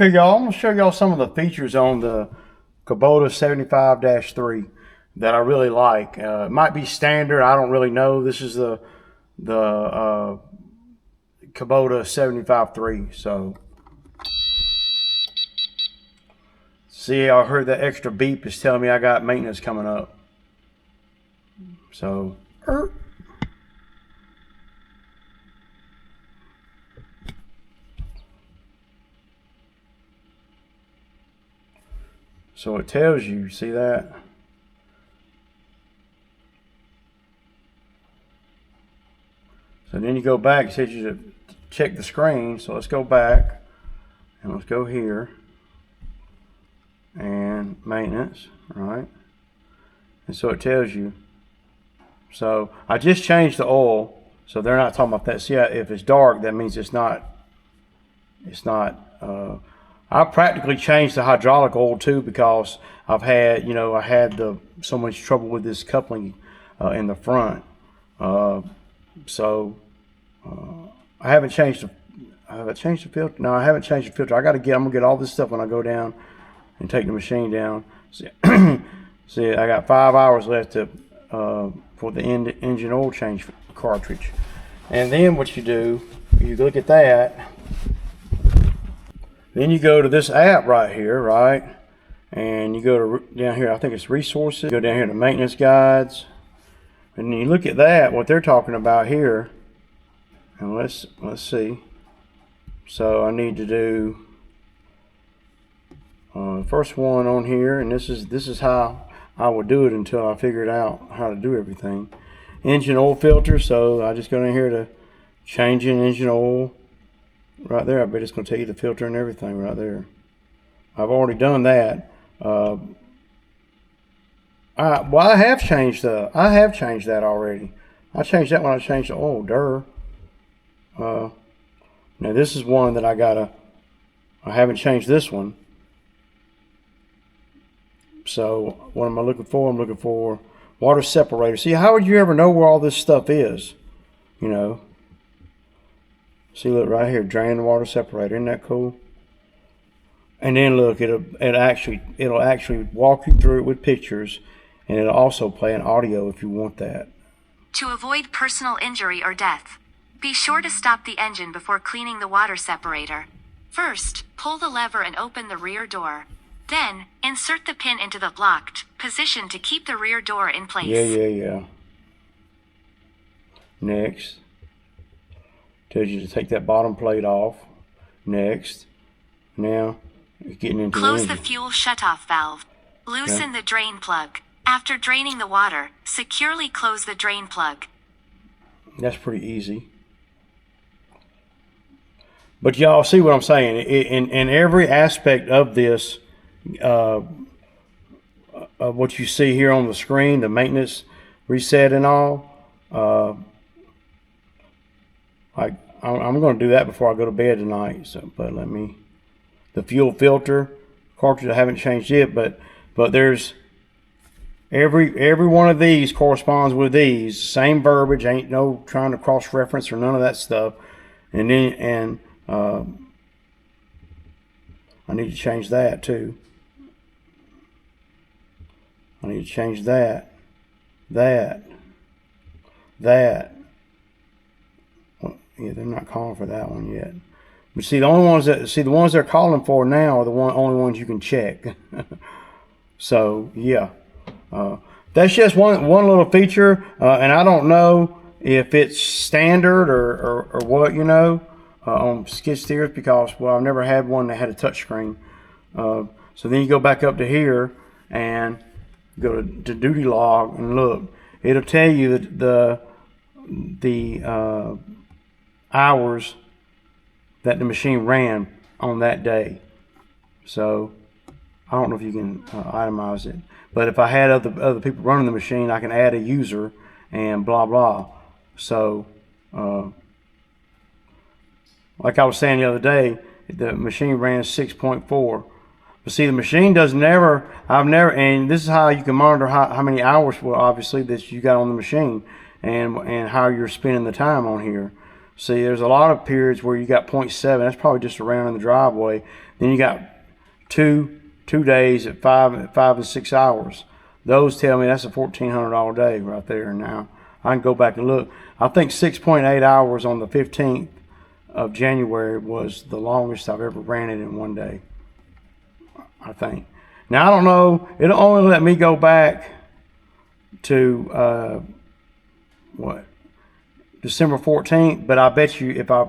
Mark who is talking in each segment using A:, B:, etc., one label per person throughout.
A: Okay, y'all, I'm going to show y'all some of the features on the Kubota 75-3 that I really like. It might be standard, I don't really know. This is the Kubota 75-3. So, see, I heard that extra beep is telling me I got maintenance coming up. So, so it tells you, see that? So then you go back, it says you to check the screen. So let's go back and let's go here and maintenance, right? And so it tells you. So I just changed the oil, so they're not talking about that. See, if it's dark, that means it's not. I practically changed the hydraulic oil too, because I've had, I had so much trouble with this coupling in the front. So I haven't changed the filter. No, I haven't changed the filter. I'm gonna get all this stuff when I go down and take the machine down. See, see, I got 5 hours left for the engine oil change cartridge. And then what you do, you look at that. Then you go to this app right here, right? And you go to down here, I think it's resources. Go down here to maintenance guides. And you look at that, what they're talking about here. And let's see. So I need to do the first one on here, and this is how I would do it until I figured out how to do everything. Engine oil filter, so I just go in here to change in engine oil. Right there, I bet it's going to tell you the filter and everything right there. I've already done that. Well, I have changed that already. I changed that when I changed the oil. Now this is one that I haven't changed this one. So what am I looking for? I'm looking for water separator. See, how would you ever know where all this stuff is? See, look right here, drain water separator. Isn't that cool? And then look, it'll actually walk you through it with pictures, and it'll also play an audio if you want that.
B: To avoid personal injury or death, be sure to stop the engine before cleaning the water separator. First, pull the lever and open the rear door. Then, insert the pin into the locked position to keep the rear door in place.
A: Yeah. Next. Tells you to take that bottom plate off. Next. Now, you're getting into
B: Close the fuel shutoff valve. Loosen the drain plug. After draining the water, securely close the drain plug.
A: That's pretty easy. But y'all see what I'm saying? In every aspect of this, of what you see here on the screen, the maintenance reset and all, I'm going to do that before I go to bed tonight. So, but the fuel filter cartridge, I haven't changed it, but there's every one of these corresponds with these. Same verbiage, ain't no trying to cross-reference or none of that stuff. And I need to change that too. I need to change that. Well, yeah, they're not calling for that one yet. But see, the ones they're calling for now are the only ones you can check. So yeah, that's just one little feature, and I don't know if it's standard or what, on skid steers, because I've never had one that had a touch screen. So then you go back up to here and go to duty log and look. It'll tell you that the hours that the machine ran on that day. So I don't know if you can itemize it, but if I had other people running the machine, I can add a user and blah blah. So like I was saying the other day, the machine ran 6.4. But see, the machine and this is how you can monitor how many hours, obviously, that you got on the machine, and how you're spending the time on here. See, there's a lot of periods where you got 0.7. That's probably just around in the driveway. Then you got two days at 5 and 6 hours. Those tell me that's a $1,400 day right there. Now I can go back and look. I think 6.8 hours on the 15th of January was the longest I've ever ran it in one day, I think. Now I don't know. It'll only let me go back to December 14th, but I bet you if I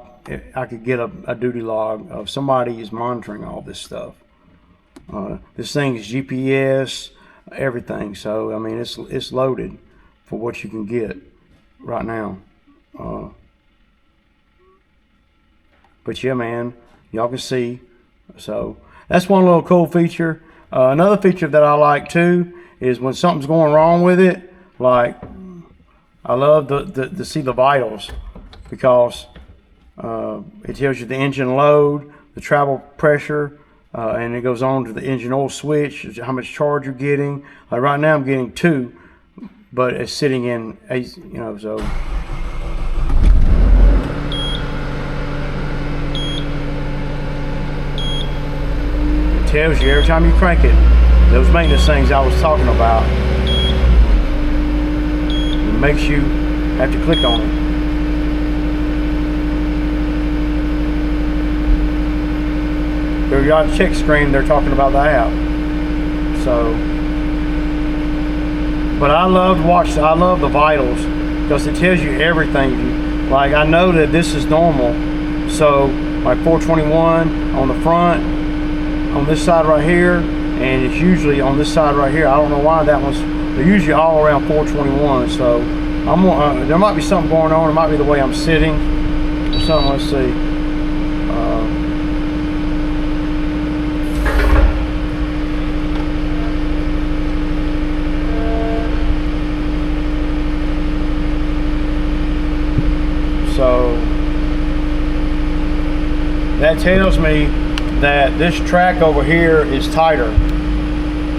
A: could get a duty log of somebody is monitoring all this stuff. This thing is GPS, everything. So I mean, it's loaded for what you can get right now. But yeah, man, y'all can see. So that's one little cool feature. Another feature that I like too is when something's going wrong with it. Like I love to see the vitals, because it tells you the engine load, the travel pressure, and it goes on to the engine oil switch, how much charge you're getting. Like right now I'm getting 2, but it's sitting in 8, so. It tells you every time you crank it, those maintenance things I was talking about. It makes you have to click on it. Periodic check screen, they're talking about the app. So, but I love the vitals, because it tells you everything. Like I know that this is normal, so like 421 on the front, on this side right here, and it's usually on this side right here. I don't know why that one's. They're usually all around 421. So there might be something going on. It might be the way I'm sitting or something. Let's see. So that tells me that this track over here is tighter,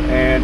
A: and